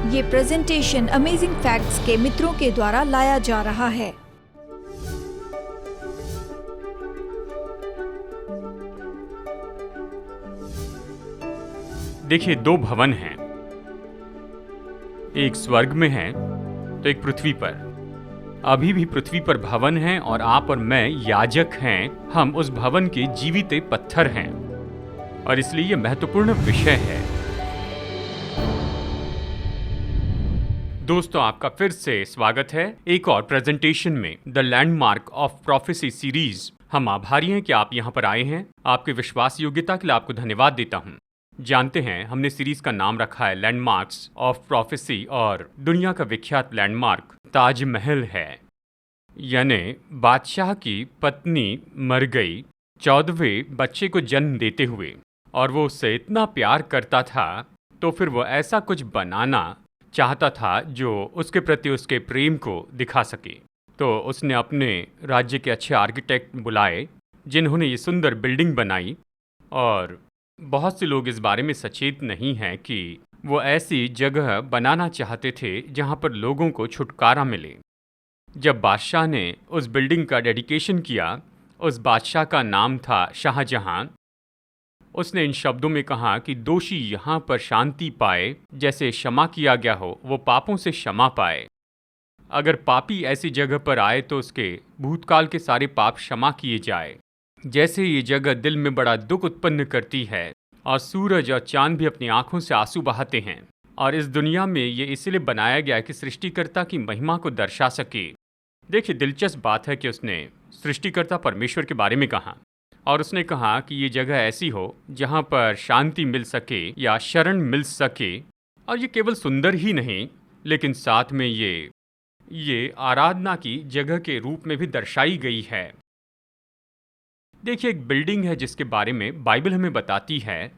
ये presentation amazing facts के मित्रों के द्वारा लाया जा रहा है। देखिए, दो भवन हैं, एक स्वर्ग में है तो एक पृथ्वी पर। अभी भी पृथ्वी पर भवन है और आप और मैं याजक हैं। हम उस भवन के जीवित पत्थर हैं और इसलिए यह महत्वपूर्ण विषय है। दोस्तों, आपका फिर से स्वागत है एक और प्रेजेंटेशन में, the landmark of prophecy series. हम आभारी हैं कि आप यहाँ पर आए हैं। आपके विश्वास योग्यता के लिए आपको धन्यवाद देता हूँ। जानते हैं, हमने सीरीज का नाम रखा है लैंडमार्क्स ऑफ प्रोफेसी और दुनिया का विख्यात लैंडमार्क ताजमहल है। यानी बादशाह की पत्नी मर गई 14वें बच्चे को जन्म देते हुए, और वो उससे इतना प्यार करता था तो फिर वो ऐसा कुछ बनाना चाहता था जो उसके प्रति उसके प्रेम को दिखा सके। तो उसने अपने राज्य के अच्छे आर्किटेक्ट बुलाए जिन्होंने ये सुंदर बिल्डिंग बनाई। और बहुत से लोग इस बारे में सचेत नहीं हैं कि वो ऐसी जगह बनाना चाहते थे जहाँ पर लोगों को छुटकारा मिले। जब बादशाह ने उस बिल्डिंग का डेडिकेशन किया, उस बादशाह का नाम था शाहजहां। उसने इन शब्दों में कहा कि दोषी यहाँ पर शांति पाए, जैसे क्षमा किया गया हो वो पापों से क्षमा पाए। अगर पापी ऐसी जगह पर आए तो उसके भूतकाल के सारे पाप क्षमा किए जाए। जैसे ये जगह दिल में बड़ा दुख उत्पन्न करती है और सूरज और चांद भी अपनी आंखों से आंसू बहाते हैं। और इस दुनिया में ये इसलिए बनाया गया कि सृष्टिकर्ता की महिमा को दर्शा सके। देखिए, दिलचस्प बात है कि उसने सृष्टिकर्ता परमेश्वर के बारे में कहा और उसने कहा कि ये जगह ऐसी हो जहाँ पर शांति मिल सके या शरण मिल सके। और ये केवल सुंदर ही नहीं, लेकिन साथ में ये आराधना की जगह के रूप में भी दर्शाई गई है। देखिए, एक बिल्डिंग है जिसके बारे में बाइबल हमें बताती है।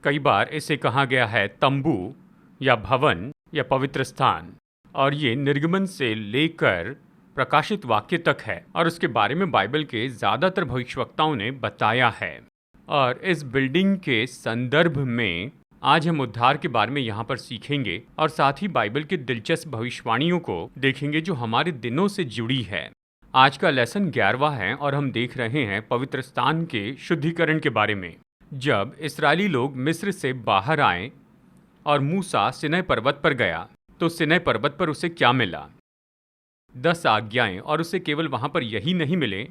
कई बार इसे कहा गया है तंबू या भवन या पवित्र स्थान, और ये निर्गमन से लेकर प्रकाशित वाक्य तक है और उसके बारे में बाइबल के ज़्यादातर भविष्यवक्ताओं ने बताया है। और इस बिल्डिंग के संदर्भ में आज हम उद्धार के बारे में यहाँ पर सीखेंगे और साथ ही बाइबल के दिलचस्प भविष्यवाणियों को देखेंगे जो हमारे दिनों से जुड़ी है। आज का लेसन 11वां है और हम देख रहे हैं पवित्र स्थान के शुद्धिकरण के बारे में। जब इस्राएली लोग मिस्र से बाहर आए और मूसा सिनै पर्वत पर गया तो सिनै पर्वत पर उसे क्या मिला? 10 आज्ञाएं। और उसे केवल वहां पर यही नहीं मिले,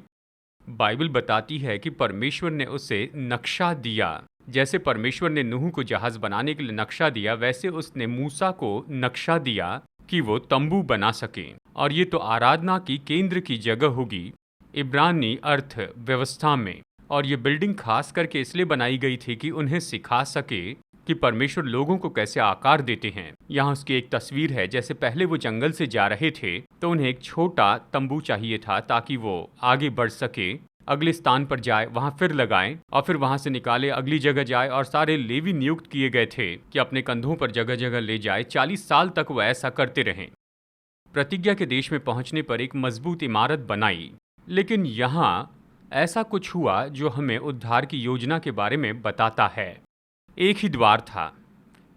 बाइबल बताती है कि परमेश्वर ने उसे नक्शा दिया। जैसे परमेश्वर ने नूह को जहाज बनाने के लिए नक्शा दिया, वैसे उसने मूसा को नक्शा दिया कि वो तंबू बना सके। और ये तो आराधना की केंद्र की जगह होगी इब्रानी अर्थ व्यवस्था में। और ये बिल्डिंग खास करके इसलिए बनाई गई थी कि उन्हें सिखा सके कि परमेश्वर लोगों को कैसे आकार देते हैं। यहाँ उसकी एक तस्वीर है। जैसे पहले वो जंगल से जा रहे थे तो उन्हें एक छोटा तंबू चाहिए था ताकि वो आगे बढ़ सके, अगले स्थान पर जाए, वहाँ फिर लगाएं और फिर वहाँ से निकाले, अगली जगह जाए। और सारे लेवी नियुक्त किए गए थे कि अपने कंधों पर जगह जगह ले जाए। 40 साल तक वो ऐसा करते रहें। प्रतिज्ञा के देश में पहुंचने पर एक मजबूत इमारत बनाई। लेकिन यहाँ ऐसा कुछ हुआ जो हमें उद्धार की योजना के बारे में बताता है। एक ही द्वार था।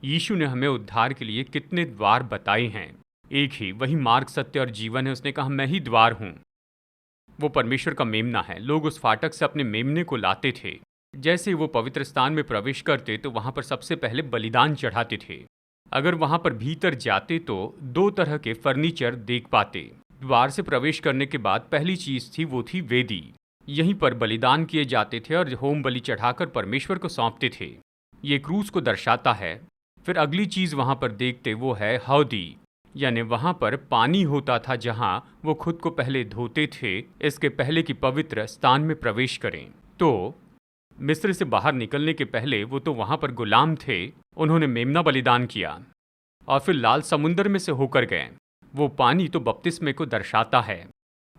यीशु ने हमें उद्धार के लिए कितने द्वार बताए हैं? एक ही, वही मार्ग, सत्य और जीवन है। उसने कहा, मैं ही द्वार हूँ। वो परमेश्वर का मेमना है। लोग उस फाटक से अपने मेमने को लाते थे। जैसे वो पवित्र स्थान में प्रवेश करते तो वहाँ पर सबसे पहले बलिदान चढ़ाते थे। अगर वहाँ पर भीतर जाते तो 2 तरह के फर्नीचर देख पाते। द्वार से प्रवेश करने के बाद पहली चीज थी वो थी वेदी। यहीं पर बलिदान किए जाते थे और होम बलि चढ़ाकर परमेश्वर को सौंपते थे। ये क्रूस को दर्शाता है। फिर अगली चीज वहाँ पर देखते वो है हौदी, यानी वहाँ पर पानी होता था जहाँ वो खुद को पहले धोते थे इसके पहले कि पवित्र स्थान में प्रवेश करें। तो मिस्र से बाहर निकलने के पहले वो तो वहाँ पर गुलाम थे। उन्होंने मेमना बलिदान किया और फिर लाल समुंदर में से होकर गए। वो पानी तो बपतिस्मे को दर्शाता है।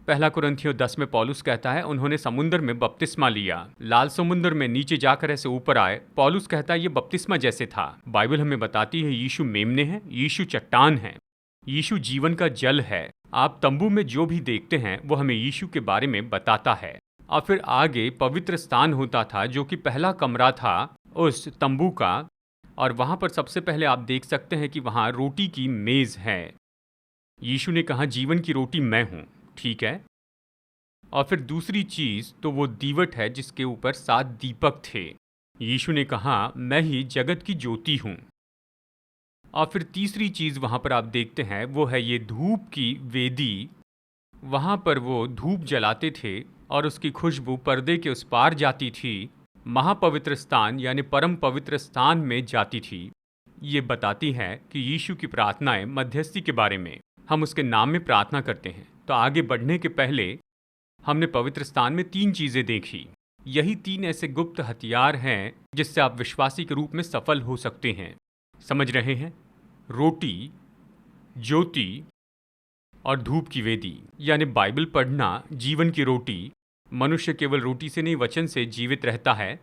1 कुरिन्थियों 10 में पौलुस कहता है उन्होंने समुंदर में बपतिस्मा लिया। लाल समुंदर में नीचे जाकर ऐसे ऊपर आए। पौलुस कहता है ये बपतिस्मा जैसे था। बाइबल हमें बताती है यीशु मेमने हैं, यीशु चट्टान है, यीशु जीवन का जल है। आप तंबू में जो भी देखते हैं वो हमें यीशु के बारे में बताता है। और फिर आगे पवित्र स्थान होता था जो कि पहला कमरा था उस तंबू का, और वहाँ पर सबसे पहले आप देख सकते हैं कि वहाँ रोटी की मेज़ है। यीशु ने कहा जीवन की रोटी मैं हूँ, ठीक है। और फिर दूसरी चीज़ तो वो दीवट है जिसके ऊपर 7 दीपक थे। यीशु ने कहा मैं ही जगत की ज्योति हूँ। और फिर तीसरी चीज़ वहाँ पर आप देखते हैं वो है ये धूप की वेदी। वहाँ पर वो धूप जलाते थे और उसकी खुशबू पर्दे के उस पार जाती थी, महापवित्र स्थान यानी परम पवित्र स्थान में जाती थी। ये बताती है कि यीशु की प्रार्थनाएं मध्यस्थी के बारे में, हम उसके नाम में प्रार्थना करते हैं। तो आगे बढ़ने के पहले हमने पवित्र स्थान में 3 चीज़ें देखी। यही 3 ऐसे गुप्त हथियार हैं जिससे आप विश्वासी के रूप में सफल हो सकते हैं। समझ रहे हैं? रोटी, ज्योति और धूप की वेदी, यानी बाइबल पढ़ना जीवन की रोटी। मनुष्य केवल रोटी से नहीं वचन से जीवित रहता है।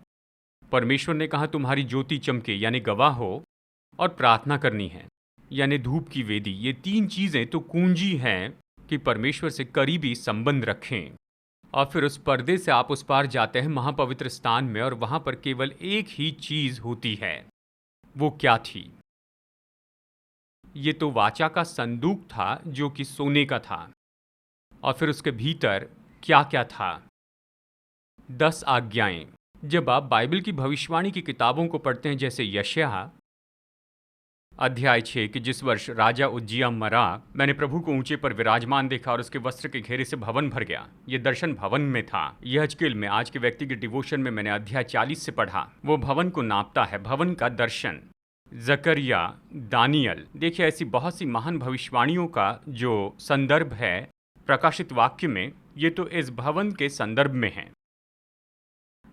परमेश्वर ने कहा तुम्हारी ज्योति चमके यानी गवाह हो, और प्रार्थना करनी है यानी धूप की वेदी। ये 3 चीज़ें तो कुंजी हैं कि परमेश्वर से करीबी संबंध रखें। और फिर उस पर्दे से आप उस पार जाते हैं महापवित्र स्थान में, और वहाँ पर केवल एक ही चीज़ होती है। वो क्या थी? ये तो वाचा का संदूक था जो कि सोने का था। और फिर उसके भीतर क्या क्या था? 10 आज्ञाएं। जब आप बाइबल की भविष्यवाणी की किताबों को पढ़ते हैं, जैसे यशायाह अध्याय 6 कि जिस वर्ष राजा उज्जिया मरा, मैंने प्रभु को ऊंचे पर विराजमान देखा और उसके वस्त्र के घेरे से भवन भर गया। ये दर्शन भवन में था। यहेजकेल में आज के व्यक्ति के डिवोशन में मैंने अध्याय 40 से पढ़ा। वो भवन को नापता है, भवन का दर्शन। जकरिया, दानियल, देखिए ऐसी बहुत सी महान भविष्यवाणियों का जो संदर्भ है प्रकाशित वाक्य में, ये तो इस भवन के संदर्भ में है।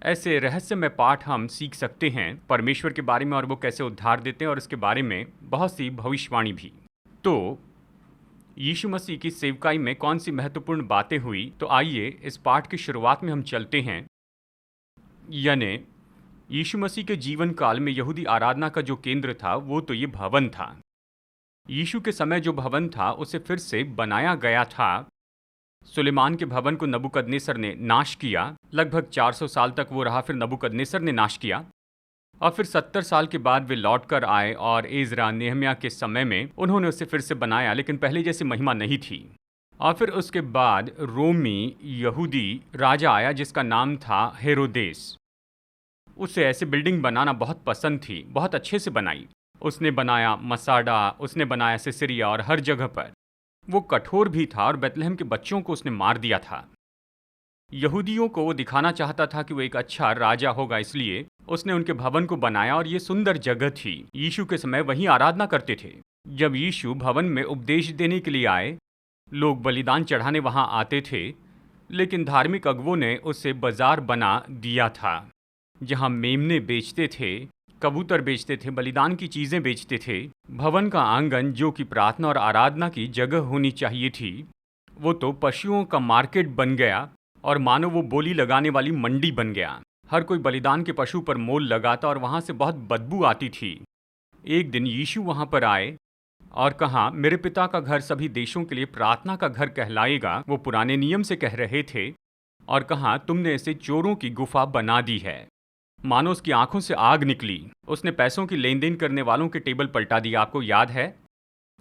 ऐसे रहस्यमय पाठ हम सीख सकते हैं परमेश्वर के बारे में और वो कैसे उद्धार देते हैं, और इसके बारे में बहुत सी भविष्यवाणी भी। तो यीशु मसीह की सेवकाई में कौन सी महत्वपूर्ण बातें हुई, तो आइए इस पाठ की शुरुआत में हम चलते हैं। यानी यीशु मसीह के जीवन काल में यहूदी आराधना का जो केंद्र था वो तो ये भवन था। यीशु के समय जो भवन था उसे फिर से बनाया गया था। सुलेमान के भवन को नबूकदनेस्सर ने नाश किया। लगभग 400 साल तक वो रहा, फिर नबूकदनेस्सर ने नाश किया। और फिर 70 साल के बाद वे लौट कर आए और एजरा, नेहम्याह के समय में उन्होंने उसे फिर से बनाया, लेकिन पहले जैसी महिमा नहीं थी। और फिर उसके बाद रोमी यहूदी राजा आया जिसका नाम था हेरोदेस। उसे ऐसे बिल्डिंग बनाना बहुत पसंद थी, बहुत अच्छे से बनाई। उसने बनाया मसाडा, उसने बनाया सिसिरिया, और हर जगह पर वो कठोर भी था और बेतलहम के बच्चों को उसने मार दिया था। यहूदियों को वो दिखाना चाहता था कि वो एक अच्छा राजा होगा, इसलिए उसने उनके भवन को बनाया, और ये सुंदर जगह थी। यीशु के समय वहीं आराधना करते थे। जब यीशु भवन में उपदेश देने के लिए आए, लोग बलिदान चढ़ाने वहां आते थे, लेकिन धार्मिक अगुवों ने उसे बाजार बना दिया था, जहां मेमने बेचते थे, कबूतर बेचते थे, बलिदान की चीज़ें बेचते थे। भवन का आंगन जो कि प्रार्थना और आराधना की जगह होनी चाहिए थी, वो तो पशुओं का मार्केट बन गया, और मानो वो बोली लगाने वाली मंडी बन गया। हर कोई बलिदान के पशु पर मोल लगाता और वहाँ से बहुत बदबू आती थी। एक दिन यीशु वहाँ पर आए और कहा मेरे पिता का घर सभी देशों के लिए प्रार्थना का घर कहलाएगा। वो पुराने नियम से कह रहे थे, और कहा तुमने इसे चोरों की गुफा बना दी है। मानो उसकी आंखों से आग निकली। उसने पैसों की लेन देन करने वालों के टेबल पलटा दिया। आपको याद है?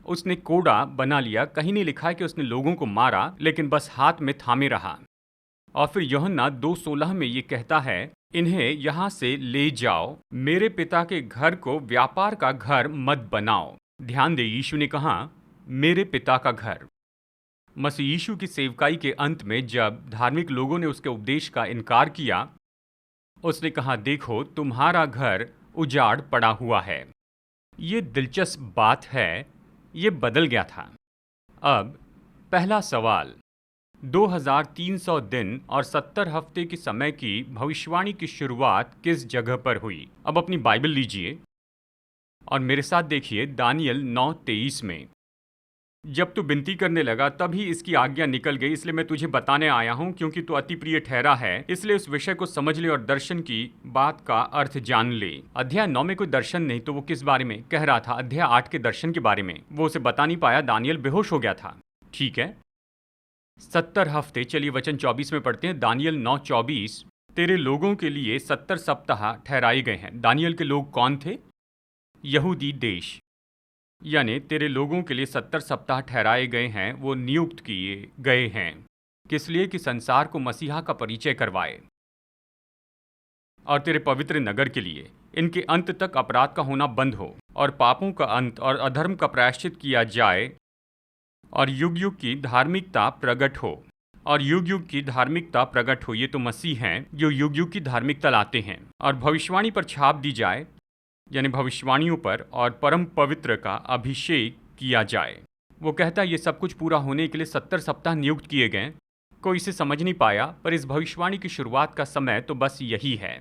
उसने कोड़ा बना लिया। कहीं नहीं लिखा है कि उसने लोगों को मारा, लेकिन बस हाथ में थामे रहा। और फिर यूहन्ना 2:16 में ये कहता है इन्हें यहाँ से ले जाओ, मेरे पिता के घर को व्यापार का घर मत बनाओ। ध्यान दे, यीशु ने कहा मेरे पिता का घर। मसीह यीशु की सेवकाई के अंत में जब धार्मिक लोगों ने उसके उपदेश का इनकार किया, उसने कहा देखो तुम्हारा घर उजाड़ पड़ा हुआ है। ये दिलचस्प बात है, ये बदल गया था। अब पहला सवाल, 2300 दिन और 70 हफ्ते के समय की भविष्यवाणी की शुरुआत किस जगह पर हुई? अब अपनी बाइबल लीजिए और मेरे साथ देखिए दानियल 9:23 में। जब तू विनती करने लगा तभी इसकी आज्ञा निकल गई, इसलिए मैं तुझे बताने आया हूं, क्योंकि तू अति प्रिय ठहरा है। इसलिए उस विषय को समझ ले और दर्शन की बात का अर्थ जान ले। अध्याय 9 में कोई दर्शन नहीं, तो वो किस बारे में कह रहा था? अध्याय 8 के दर्शन के बारे में। वो उसे बता नहीं पाया, दानियल बेहोश हो गया था। ठीक है, 70 हफ्ते। चलिए वचन 24 में पढ़ते हैं, दानियल 9:24। तेरे लोगों के लिए 70 सप्ताह ठहराए गए हैं। दानियल के लोग कौन थे? यहूदी देश, यानी तेरे लोगों के लिए 70 सप्ताह ठहराए गए हैं, वो नियुक्त किए गए हैं। किस लिए? कि संसार को मसीहा का परिचय करवाए। और तेरे पवित्र नगर के लिए इनके अंत तक अपराध का होना बंद हो और पापों का अंत और अधर्म का प्रायश्चित किया जाए और युग युग की धार्मिकता प्रकट हो। और युग युग की धार्मिकता प्रकट हो, ये तो मसीह हैं जो युग युग की धार्मिकता लाते हैं। और भविष्यवाणी पर छाप दी जाए, यानी भविष्यवाणियों पर, और परम पवित्र का अभिषेक किया जाए। वो कहता है ये सब कुछ पूरा होने के लिए 70 सप्ताह नियुक्त किए गए। कोई इसे समझ नहीं पाया, पर इस भविष्यवाणी की शुरुआत का समय तो बस यही है।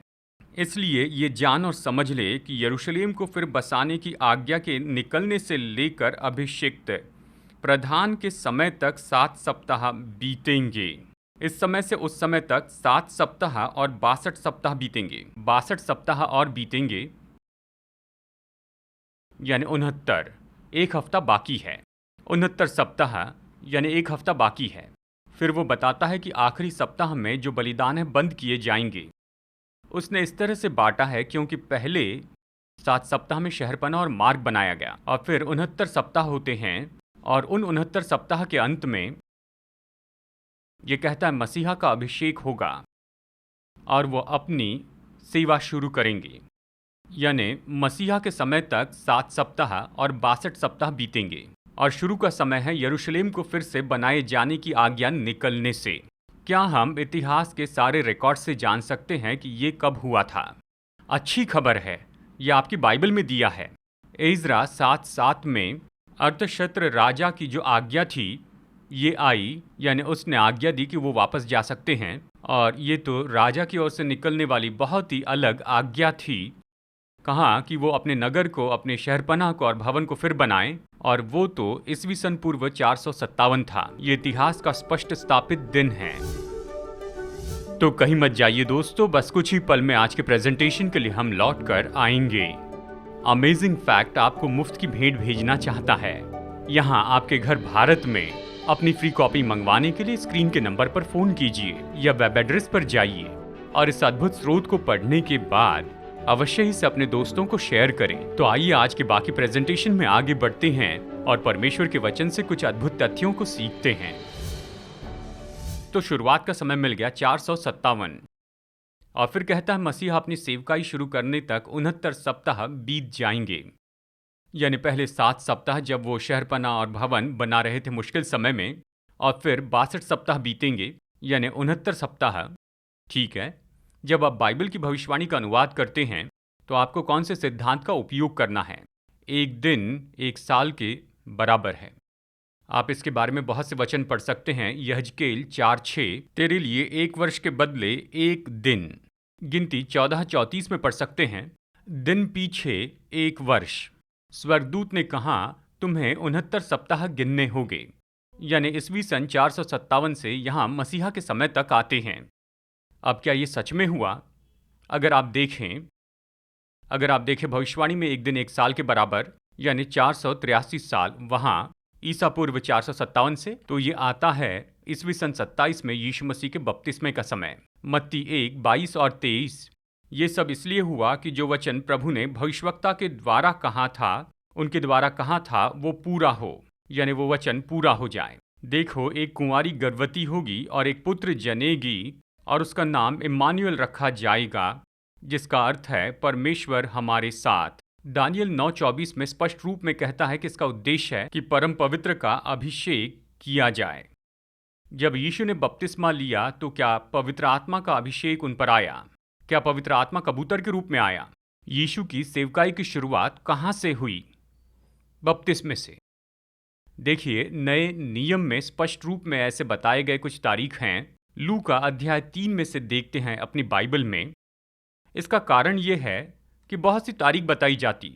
इसलिए ये जान और समझ ले कि यरूशलेम को फिर बसाने की आज्ञा के निकलने से लेकर अभिषिक्त प्रधान के समय तक 7 सप्ताह बीतेंगे। इस समय से उस समय तक 7 सप्ताह और 62 सप्ताह बीतेंगे। 62 सप्ताह और बीतेंगे, यानी 69। एक हफ्ता बाकी है। 69 सप्ताह यानी एक हफ्ता बाकी है। फिर वो बताता है कि आखिरी सप्ताह में जो बलिदान है बंद किए जाएंगे। उसने इस तरह से बांटा है क्योंकि पहले 7 सप्ताह में शहरपना और मार्ग बनाया गया, और फिर 69 सप्ताह होते हैं, और उन 69 सप्ताह के अंत में ये कहता है मसीहा का अभिषेक होगा और वो अपनी सेवा शुरू करेंगे। यानी मसीहा के समय तक 7 सप्ताह और 62 सप्ताह बीतेंगे, और शुरू का समय है यरूशलेम को फिर से बनाए जाने की आज्ञा निकलने से। क्या हम इतिहास के सारे रिकॉर्ड से जान सकते हैं कि ये कब हुआ था? अच्छी खबर है, ये आपकी बाइबल में दिया है। एज्रा 7:7 में अर्थशस्त्र राजा की जो आज्ञा थी ये आई, यानी उसने आज्ञा दी कि वो वापस जा सकते हैं, और ये तो राजा की ओर से निकलने वाली बहुत ही अलग आज्ञा थी। कहा कि वो अपने नगर को, अपने शहरपनाह को और भवन को फिर बनाएं, और वो तो ईस्वी सन पूर्व 457 था। ये इतिहास का स्पष्ट स्थापित दिन है। तो कहीं मत जाइए दोस्तों, बस कुछ ही पल में आज के प्रेजेंटेशन के लिए हम लौट कर आएंगे। अमेजिंग फैक्ट आपको मुफ्त की भेंट भेजना चाहता है। यहाँ आपके घर भारत में अपनी फ्री कॉपी मंगवाने के लिए स्क्रीन के नंबर पर फोन कीजिए या वेब एड्रेस पर जाइए, और इस अद्भुत स्रोत को पढ़ने के बाद अवश्य ही से अपने दोस्तों को शेयर करें। तो आइए आज के बाकी प्रेजेंटेशन में आगे बढ़ते हैं और परमेश्वर के वचन से कुछ अद्भुत तथ्यों को सीखते हैं। तो शुरुआत का समय मिल गया 457, और फिर कहता है मसीहा अपनी सेवकाई शुरू करने तक 69 सप्ताह बीत जाएंगे। यानी पहले 7 सप्ताह जब वो शहरपना और भवन बना रहे थे मुश्किल समय में, और फिर 62 सप्ताह बीतेंगे, यानी 69 सप्ताह। ठीक है, जब आप बाइबल की भविष्यवाणी का अनुवाद करते हैं तो आपको कौन से सिद्धांत का उपयोग करना है? एक दिन एक साल के बराबर है। आप इसके बारे में बहुत से वचन पढ़ सकते हैं। यहजकेल 4:6, तेरे लिए एक वर्ष के बदले एक दिन। गिनती 14:34 में पढ़ सकते हैं, दिन पीछे एक वर्ष। स्वर्गदूत ने कहा तुम्हें 69 सप्ताह गिनने होंगे। यानी ईस्वी सन 457 से यहाँ मसीहा के समय तक आते हैं। अब क्या ये सच में हुआ? अगर आप देखें भविष्यवाणी में एक दिन एक साल के बराबर, यानी 483 साल वहाँ ईसा पूर्व 457 से, तो ये आता है ईस्वी सन 27 में यीशु मसीह के बपतिस्मे का समय। मत्ती 1:22 और 23। ये सब इसलिए हुआ कि जो वचन प्रभु ने भविष्यवक्ता के द्वारा कहा था, उनके द्वारा कहा था, वो पूरा हो, यानी वो वचन पूरा हो जाए। देखो, एक कुंवारी गर्भवती होगी और एक पुत्र जनेगी, और उसका नाम इम्मानुएल रखा जाएगा, जिसका अर्थ है परमेश्वर हमारे साथ। दानियल 9:24 में स्पष्ट रूप में कहता है कि इसका उद्देश्य है कि परम पवित्र का अभिषेक किया जाए। जब यीशु ने बपतिस्मा लिया तो क्या पवित्र आत्मा का अभिषेक उन पर आया? क्या पवित्र आत्मा कबूतर के रूप में आया? यीशु की सेवकाई की शुरुआत कहाँ से हुई? बपतिस्मे से। देखिए, नए नियम में स्पष्ट रूप में ऐसे बताए गए कुछ तारीख हैं। लूका अध्याय 3 में से देखते हैं अपनी बाइबल में। इसका कारण यह है कि बहुत सी तारीख बताई जाती,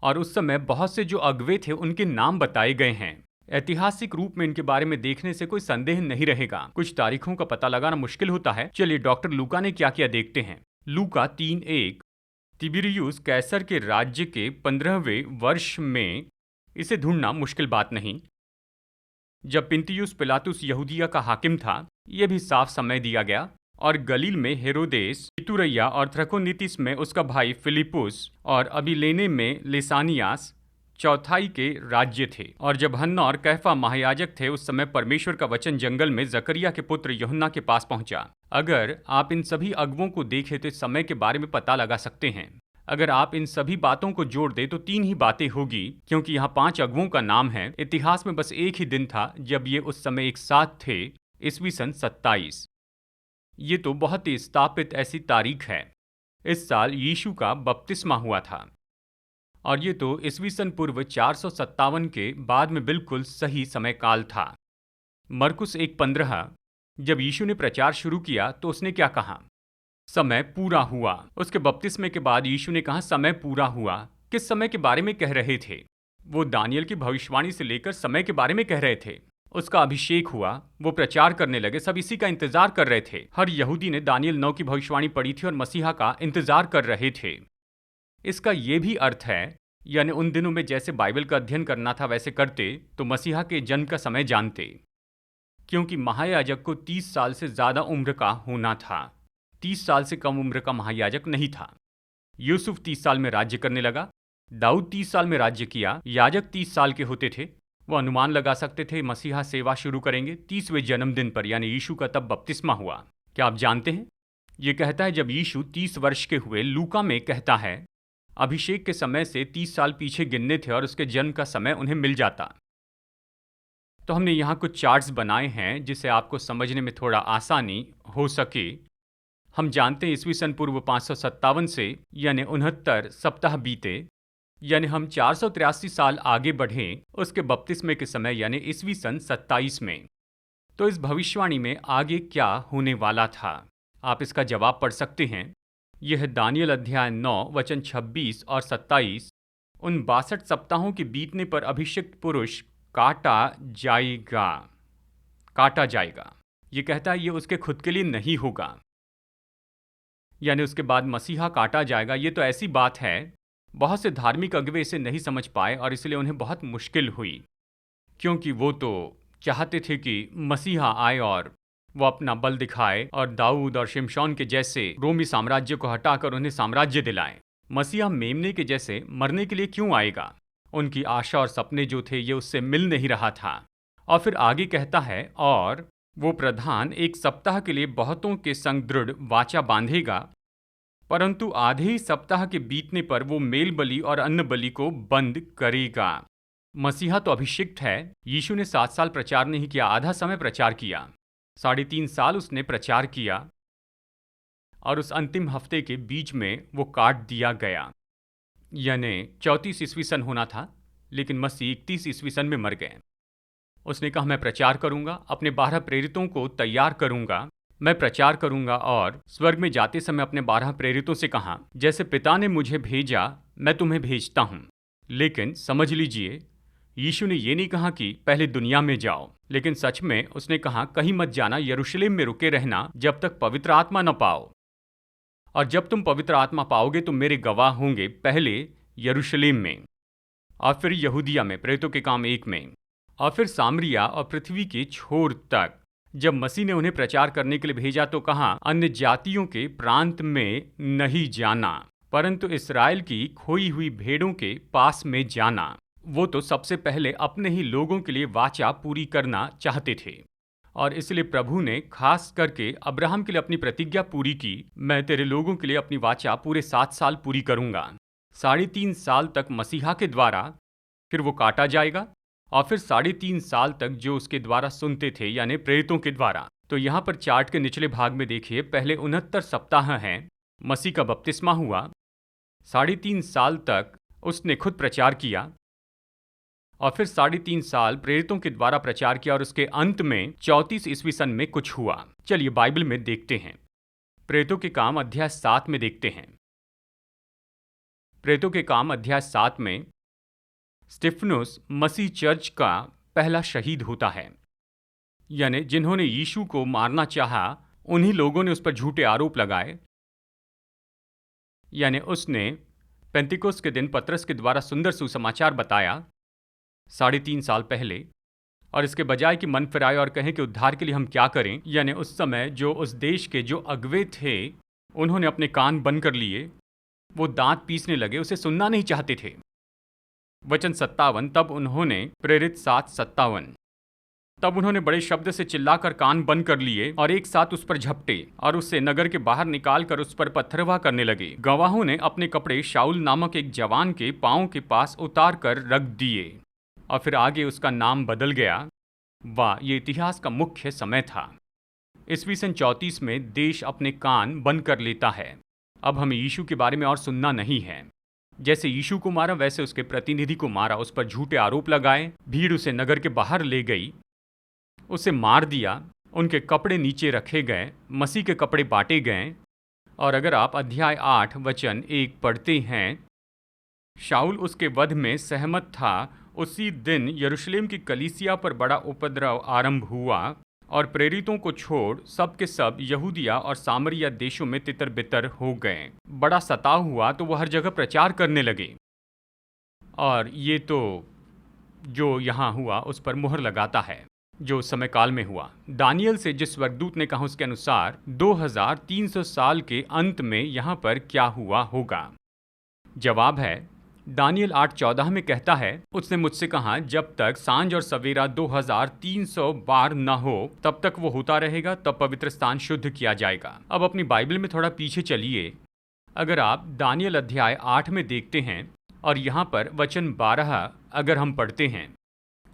और उस समय बहुत से जो अगुवे थे उनके नाम बताए गए हैं। ऐतिहासिक रूप में इनके बारे में देखने से कोई संदेह नहीं रहेगा। कुछ तारीखों का पता लगाना मुश्किल होता है। चलिए डॉक्टर लूका ने क्या किया देखते हैं। लूका 3:1, तिबिरियुस कैसर के राज्य के 15वें वर्ष में। इसे ढूंढना मुश्किल बात नहीं। जब पिंतियुस पिलातुस यहूदिया का हाकिम था, यह भी साफ समय दिया गया, और गलील में हेरोदेस, इतुरैया और थ्रकोनीतिस में उसका भाई फिलिपुस, और अबिलेने में लिसानियास चौथाई के राज्य थे। और जब हन्ना और कैफा महायाजक थे, उस समय परमेश्वर का वचन जंगल में जकरिया के पुत्र यूहन्ना के पास पहुंचा। अगर आप इन सभी अगुवों को देखें तो इस समय के बारे में पता लगा सकते हैं। अगर आप इन सभी बातों को जोड़ दें तो 3 ही बातें होगी, क्योंकि यहाँ 5 अगुवों का नाम है। इतिहास में बस एक ही दिन था जब ये उस समय एक साथ थे, ईस्वी सन 27। ये तो बहुत ही स्थापित ऐसी तारीख है। इस साल यीशु का बपतिस्मा हुआ था, और ये तो ईस्वी सन पूर्व 457 के बाद में बिल्कुल सही समय काल था। मरकुस 1:15, जब यीशु ने प्रचार शुरू किया तो उसने क्या कहा? समय पूरा हुआ। उसके बपतिस्मे के बाद यीशु ने कहा समय पूरा हुआ। किस समय के बारे में कह रहे थे? वो दानियल की भविष्यवाणी से लेकर समय के बारे में कह रहे थे। उसका अभिषेक हुआ, वो प्रचार करने लगे, सब इसी का इंतजार कर रहे थे। हर यहूदी ने दानियल 9 की भविष्यवाणी पढ़ी थी और मसीहा का इंतजार कर रहे थे। इसका ये भी अर्थ है, यानी उन दिनों में जैसे बाइबल का अध्ययन करना था वैसे करते तो मसीहा के जन्म का समय जानते, क्योंकि महायाजक को 30 साल से ज्यादा उम्र का होना था। 30 साल से कम उम्र का महायाजक नहीं था। यूसुफ 30 साल में राज्य करने लगा, दाऊद 30 साल में राज्य किया, याजक 30 साल के होते थे। वो अनुमान लगा सकते थे मसीहा सेवा शुरू करेंगे 30वें जन्मदिन पर, यानी यीशु का तब बपतिस्मा हुआ। क्या आप जानते हैं? ये कहता है जब यीशु 30 वर्ष के हुए। लूका में कहता है अभिषेक के समय से 30 साल पीछे गिनने थे और उसके जन्म का समय उन्हें मिल जाता। तो हमने यहाँ कुछ चार्ट्स बनाए हैं जिससे आपको समझने में थोड़ा आसानी हो सके। हम जानते हैं ईस्वी सन पूर्व 557 से यानी 69 सप्ताह बीते, यानी हम 483 साल आगे बढ़े उसके बपतिस्मे के समय यानी ईस्वी सन 27 में। तो इस भविष्यवाणी में आगे क्या होने वाला था, आप इसका जवाब पढ़ सकते हैं। यह दानियल अध्याय 9 वचन 26 और 27। उन 62 सप्ताहों के बीतने पर अभिषिक्त पुरुष काटा जाएगा। ये कहता है ये उसके खुद के लिए नहीं होगा, यानी उसके बाद मसीहा काटा जाएगा। ये तो ऐसी बात है, बहुत से धार्मिक अगुवे इसे नहीं समझ पाए और इसलिए उन्हें बहुत मुश्किल हुई, क्योंकि वो तो चाहते थे कि मसीहा आए और वो अपना बल दिखाए और दाऊद और शिमशोन के जैसे रोमी साम्राज्य को हटाकर उन्हें साम्राज्य दिलाए। मसीहा मेमने के जैसे मरने के लिए क्यों आएगा? उनकी आशा और सपने जो थे ये उससे मिल नहीं रहा था। और फिर आगे कहता है और वो प्रधान 1 सप्ताह के लिए बहुतों के संग दृढ़ वाचा बांधेगा, परंतु आधे ही सप्ताह के बीतने पर वो मेल बलि और अन्न बलि को बंद करेगा। मसीहा तो अभिषिक्त है। यीशु ने 7 साल प्रचार नहीं किया, आधा समय प्रचार किया। 3.5 साल उसने प्रचार किया और उस अंतिम हफ्ते के बीच में वो काट दिया गया, यानी 34 ईस्वी सन होना था, लेकिन मसीह 31 ईस्वी सन में मर गए। उसने कहा मैं प्रचार करूंगा, अपने 12 प्रेरितों को तैयार करूंगा, मैं प्रचार करूंगा। और स्वर्ग में जाते समय अपने 12 प्रेरितों से कहा जैसे पिता ने मुझे भेजा मैं तुम्हें भेजता हूं। लेकिन समझ लीजिए, यीशु ने ये नहीं कहा कि पहले दुनिया में जाओ, लेकिन सच में उसने कहा कहीं मत जाना, यरूशलेम में रुके रहना जब तक पवित्र आत्मा न पाओ। और जब तुम पवित्र आत्मा पाओगे तो मेरे गवाह होंगे, पहले यरूशलेम में और फिर यहूदिया में, प्रेरितों के काम 1 में, और फिर सामरिया और पृथ्वी के छोर तक। जब मसीह ने उन्हें प्रचार करने के लिए भेजा तो कहा अन्य जातियों के प्रांत में नहीं जाना, परंतु इस्राएल की खोई हुई भेड़ों के पास में जाना। वो तो सबसे पहले अपने ही लोगों के लिए वाचा पूरी करना चाहते थे, और इसलिए प्रभु ने खास करके अब्राहम के लिए अपनी प्रतिज्ञा पूरी की, मैं तेरे लोगों के लिए अपनी वाचा पूरे 7 साल पूरी करूंगा। 3.5 साल तक मसीहा के द्वारा, फिर वो काटा जाएगा, और फिर 3.5 साल तक जो उसके द्वारा सुनते थे यानी प्रेरितों के द्वारा। तो यहाँ पर चार्ट के निचले भाग में देखिए, पहले 69 सप्ताह हैं, मसीह का बपतिस्मा हुआ, 3.5 साल तक उसने खुद प्रचार किया, और फिर 3.5 साल प्रेरितों के द्वारा प्रचार किया, और उसके अंत में 34 ईस्वी सन में कुछ हुआ। चलिए बाइबल में देखते हैं। प्रेरितों के काम अध्याय 7 में देखते हैं। प्रेरितों के काम अध्याय 7 में स्टिफनुस मसीह चर्च का पहला शहीद होता है, यानी जिन्होंने यीशु को मारना चाहा उन्हीं लोगों ने उस पर झूठे आरोप लगाए। यानी उसने पेंतिकोस्त के दिन पतरस के द्वारा सुंदर सुसमाचार बताया 3.5 साल पहले, और इसके बजाय कि मन फिराए और कहें कि उद्धार के लिए हम क्या करें, यानी उस समय जो उस देश के जो अगुवे थे उन्होंने अपने कान बंद कर लिए, वो दांत पीसने लगे, उसे सुनना नहीं चाहते थे। वचन 57, तब उन्होंने प्रेरित 7:57, तब उन्होंने बड़े शब्द से चिल्लाकर कान बंद कर लिए और एक साथ उस पर झपटे और उससे नगर के बाहर निकालकर उस पर पत्थरवाह करने लगे। गवाहों ने अपने कपड़े शाऊल नामक एक जवान के पांव के पास उतार कर रख दिए और फिर आगे उसका नाम बदल गया। वाह, ये इतिहास का मुख्य समय था। ईस्वी सन 34 में देश अपने कान बंद कर लेता है। अब हमें यीशु के बारे में और सुनना नहीं है। जैसे यीशु को मारा वैसे उसके प्रतिनिधि को मारा, उस पर झूठे आरोप लगाए, भीड़ उसे नगर के बाहर ले गई, उसे मार दिया, उनके कपड़े नीचे रखे गए, मसीह के कपड़े बांटे गए। और अगर आप अध्याय 8 वचन 1 पढ़ते हैं, शाऊल उसके वध में सहमत था। उसी दिन यरूशलेम की कलीसिया पर बड़ा उपद्रव आरंभ हुआ और प्रेरितों को छोड़ सब के सब यहूदिया और सामरिया देशों में तितर-बितर हो गए। बड़ा सताव हुआ तो वो हर जगह प्रचार करने लगे। और ये तो जो यहाँ हुआ उस पर मुहर लगाता है जो समय काल में हुआ। दानियल से जिस स्वर्गदूत ने कहा उसके अनुसार 2300 साल के अंत में यहाँ पर क्या हुआ होगा। जवाब है, दानियल 8:14 में कहता है, उसने मुझसे कहा जब तक सांझ और सवेरा 2300 बार न हो तब तक वो होता रहेगा, तब पवित्र स्थान शुद्ध किया जाएगा। अब अपनी बाइबल में थोड़ा पीछे चलिए। अगर आप दानियल अध्याय 8 में देखते हैं और यहाँ पर वचन 12 अगर हम पढ़ते हैं,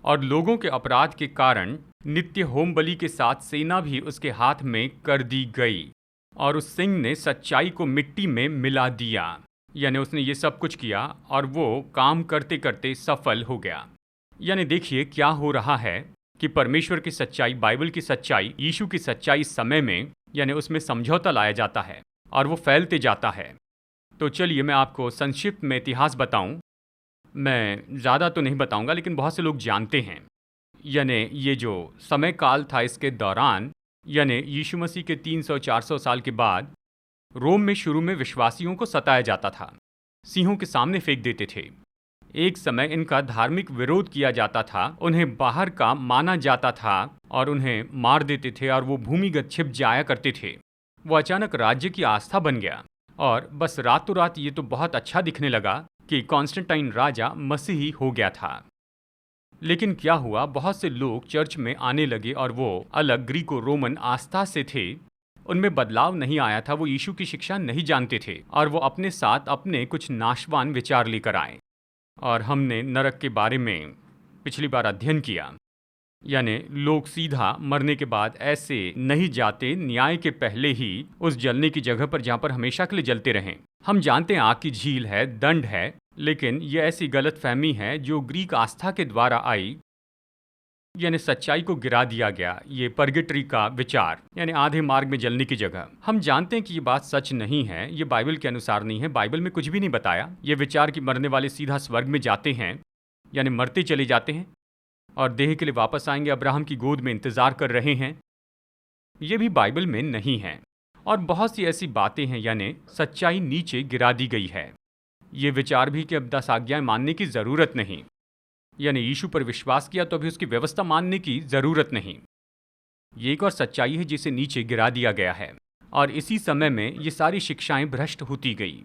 और लोगों के अपराध के कारण नित्य होम बलि के साथ सेना भी उसके हाथ में कर दी गई और उस सिंह ने सच्चाई को मिट्टी में मिला दिया। यानी उसने ये सब कुछ किया और वो काम करते करते सफल हो गया। यानी देखिए क्या हो रहा है कि परमेश्वर की सच्चाई, बाइबल की सच्चाई, यीशु की सच्चाई समय में यानी उसमें समझौता लाया जाता है और वो फैलते जाता है। तो चलिए मैं आपको संक्षिप्त में इतिहास बताऊं। मैं ज़्यादा तो नहीं बताऊंगा लेकिन बहुत से लोग जानते हैं। यानी ये जो समय काल था इसके दौरान, यानी यीशु मसीह के 300-400 साल के बाद रोम में शुरू में विश्वासियों को सताया जाता था, सिंहों के सामने फेंक देते थे। एक समय इनका धार्मिक विरोध किया जाता था, उन्हें बाहर का माना जाता था और उन्हें मार देते थे और वो भूमिगत छिप जाया करते थे। वो अचानक राज्य की आस्था बन गया और बस रातों रात ये तो बहुत अच्छा दिखने लगा कि कॉन्स्टेंटाइन राजा मसीही हो गया था। लेकिन क्या हुआ, बहुत से लोग चर्च में आने लगे और वो अलग ग्रीको रोमन आस्था से थे, उनमें बदलाव नहीं आया था, वो यीशु की शिक्षा नहीं जानते थे और वो अपने साथ अपने कुछ नाशवान विचार लेकर आए। और हमने नरक के बारे में पिछली बार अध्ययन किया। यानी लोग सीधा मरने के बाद ऐसे नहीं जाते, न्याय के पहले ही उस जलने की जगह पर जहाँ पर हमेशा के लिए जलते रहें। हम जानते हैं आग की झील है, दंड है, लेकिन यह ऐसी गलत फहमी है जो ग्रीक आस्था के द्वारा आई। यानी सच्चाई को गिरा दिया गया, ये पर्गेटरी का विचार, यानी आधे मार्ग में जलने की जगह। हम जानते हैं कि ये बात सच नहीं है, ये बाइबल के अनुसार नहीं है, बाइबल में कुछ भी नहीं बताया ये विचार कि मरने वाले सीधा स्वर्ग में जाते हैं, यानी मरते चले जाते हैं और देह के लिए वापस आएंगे, अब्राहम की गोद में इंतजार कर रहे हैं। ये भी बाइबल में नहीं है। और बहुत सी ऐसी बातें हैं, यानी सच्चाई नीचे गिरा दी गई है। ये विचार भी कि अब 10 आज्ञाएं मानने की जरूरत नहीं, यानी यीशु पर विश्वास किया तो अभी उसकी व्यवस्था मानने की जरूरत नहीं। ये एक और सच्चाई है जिसे नीचे गिरा दिया गया है और इसी समय में ये सारी शिक्षाएं भ्रष्ट होती गई।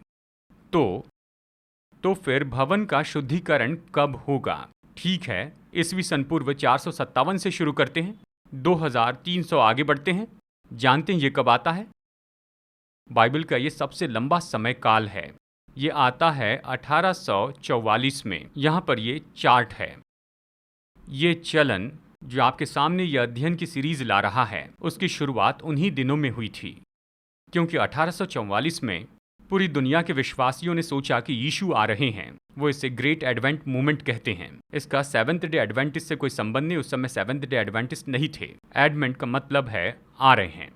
तो फिर भवन का शुद्धिकरण कब होगा? ठीक है, ईस्वी सन पूर्व 457 से शुरू करते हैं, 2300 आगे बढ़ते हैं। जानते हैं ये कब आता है? बाइबल का ये सबसे लंबा समय काल है। ये आता है 1844 में। यहाँ पर ये चार्ट है। ये चलन जो आपके सामने ये अध्ययन की सीरीज ला रहा है, उसकी शुरुआत उन्हीं दिनों में हुई थी, क्योंकि 1844 में पूरी दुनिया के विश्वासियों ने सोचा कि यीशु आ रहे हैं। वो इसे ग्रेट एडवेंट मूवमेंट कहते हैं। इसका सेवेंथ डे एडवेंटिस्ट से कोई संबंध नहीं, उस समय सेवेंथ डे एडवेंटिस्ट नहीं थे। एडवेंट का मतलब है आ रहे हैं।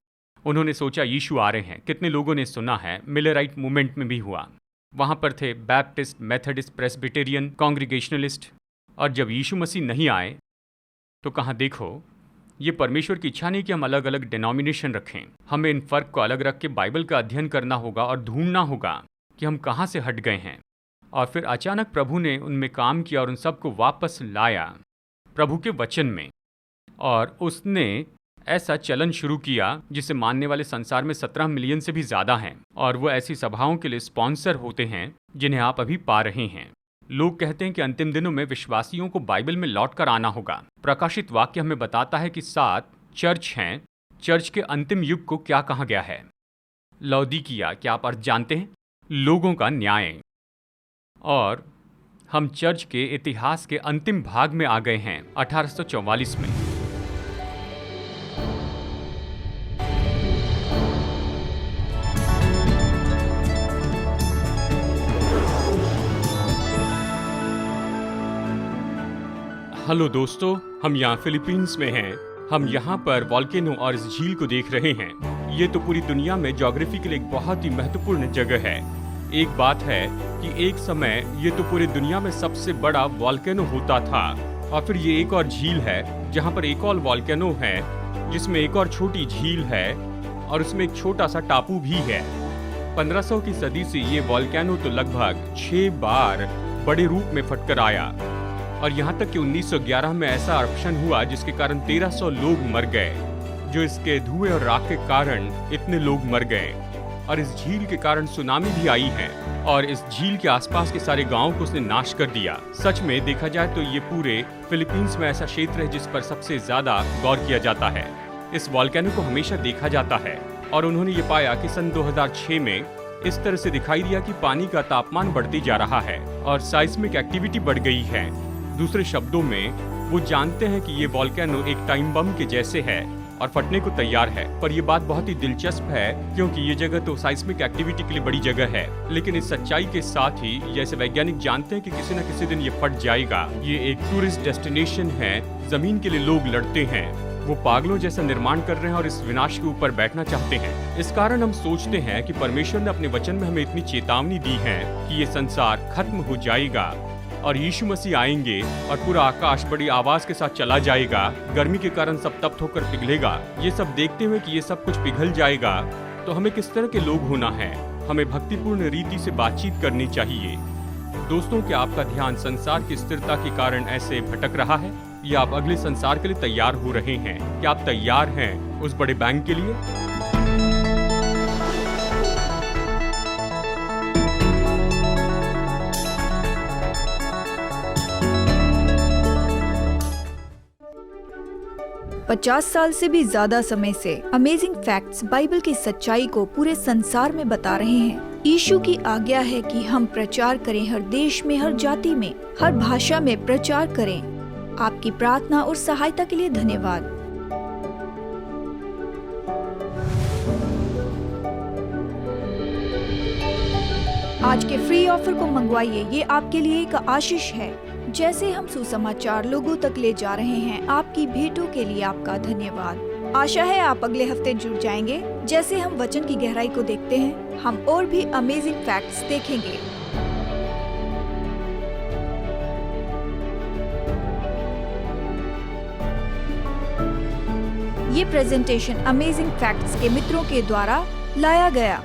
उन्होंने सोचा यीशु आ रहे हैं। कितने लोगों ने सुना है, मिलराइट मूवमेंट में भी हुआ। वहाँ पर थे बैप्टिस्ट, मेथडिस्ट, प्रेस्बिटेरियन, कांग्रीगेशनलिस्ट। और जब यीशु मसीह नहीं आए तो कहाँ देखो, ये परमेश्वर की इच्छा नहीं कि हम अलग अलग डिनोमिनेशन रखें। हमें इन फर्क को अलग रख के बाइबल का अध्ययन करना होगा और ढूंढना होगा कि हम कहाँ से हट गए हैं। और फिर अचानक प्रभु ने उनमें काम किया और उन सबको वापस लाया प्रभु के वचन में। और उसने ऐसा चलन शुरू किया जिसे मानने वाले संसार में 17 मिलियन से भी ज़्यादा हैं, और वो ऐसी सभाओं के लिए स्पॉन्सर होते हैं जिन्हें आप अभी पा रहे हैं। लोग कहते हैं कि अंतिम दिनों में विश्वासियों को बाइबल में लौट कर आना होगा। प्रकाशित वाक्य हमें बताता है कि 7 चर्च हैं। चर्च के अंतिम युग को क्या कहा गया है? लौदीकिया, क्या आप अर्थ जानते हैं? लोगों का न्याय। और हम चर्च के इतिहास के अंतिम भाग में आ गए हैं, 1844 में। हेलो दोस्तों, हम यहाँ फिलीपींस में हैं। हम यहाँ पर वॉल्केनो और इस झील को देख रहे हैं। ये तो पूरी दुनिया में ज्योग्राफी के लिए एक बहुत ही महत्वपूर्ण जगह है। एक बात है कि एक समय ये तो पूरी दुनिया में सबसे बड़ा वॉल्केनो होता था, और फिर ये एक और झील है जहाँ पर एक और वॉल्केनो है, जिसमें एक और छोटी झील है, और उसमें एक छोटा सा टापू भी है। 1500 की सदी से ये वॉल्केनो तो लगभग 6 बार बड़े रूप में फटकर आया, और यहाँ तक कि 1911 में ऐसा eruption हुआ जिसके कारण 1300 लोग मर गए। जो इसके धुएं और राख के कारण इतने लोग मर गए। और इस झील के कारण सुनामी भी आई है, और इस झील के आसपास के सारे गांवों को उसने नाश कर दिया। सच में देखा जाए तो ये पूरे फिलीपींस में ऐसा क्षेत्र है जिस पर सबसे ज्यादा गौर किया जाता है। इस वॉल्केनो को हमेशा देखा जाता है, और उन्होंने ये पाया कि सन 2006 में इस तरह से दिखाई दिया कि पानी का तापमान बढ़ती जा रहा है और साइस्मिक एक्टिविटी बढ़ गई है। दूसरे शब्दों में वो जानते हैं कि ये वॉल्केनो एक टाइम बम के जैसे है और फटने को तैयार है। पर ये बात बहुत ही दिलचस्प है, क्योंकि ये जगह तो साइस्मिक एक्टिविटी के लिए बड़ी जगह है, लेकिन इस सच्चाई के साथ ही जैसे वैज्ञानिक जानते हैं कि किसी न किसी दिन ये फट जाएगा। ये एक टूरिस्ट डेस्टिनेशन है, जमीन के लिए लोग लड़ते हैं। वो पागलों जैसा निर्माण कर रहे हैं और इस विनाश के ऊपर बैठना चाहते हैं। इस कारण हम सोचते हैं कि परमेश्वर ने अपने वचन में हमें इतनी चेतावनी दी है कि ये संसार खत्म हो जाएगा और यीशु मसीह आएंगे और पूरा आकाश बड़ी आवाज के साथ चला जाएगा। गर्मी के कारण सब तप्त होकर पिघलेगा। ये सब देखते हुए कि ये सब कुछ पिघल जाएगा, तो हमें किस तरह के लोग होना है? हमें भक्तिपूर्ण रीति से बातचीत करनी चाहिए। दोस्तों, क्या आपका ध्यान संसार की स्थिरता के कारण ऐसे भटक रहा है, या आप अगले संसार के लिए तैयार हो रहे हैं? क्या आप तैयार हैं उस बड़े बैंक के लिए? पचास साल से भी ज्यादा समय से अमेजिंग फैक्ट्स बाइबल की सच्चाई को पूरे संसार में बता रहे हैं। यीशु की आज्ञा है कि हम प्रचार करें, हर देश में, हर जाति में, हर भाषा में प्रचार करें। आपकी प्रार्थना और सहायता के लिए धन्यवाद। आज के फ्री ऑफर को मंगवाइए, ये आपके लिए एक आशीष है। जैसे हम सुसमाचार लोगों तक ले जा रहे हैं, आपकी भेंटों के लिए आपका धन्यवाद। आशा है आप अगले हफ्ते जुड़ जाएंगे। जैसे हम वचन की गहराई को देखते हैं, हम और भी अमेजिंग फैक्ट्स देखेंगे। ये प्रेजेंटेशन अमेजिंग फैक्ट्स के मित्रों के द्वारा लाया गया।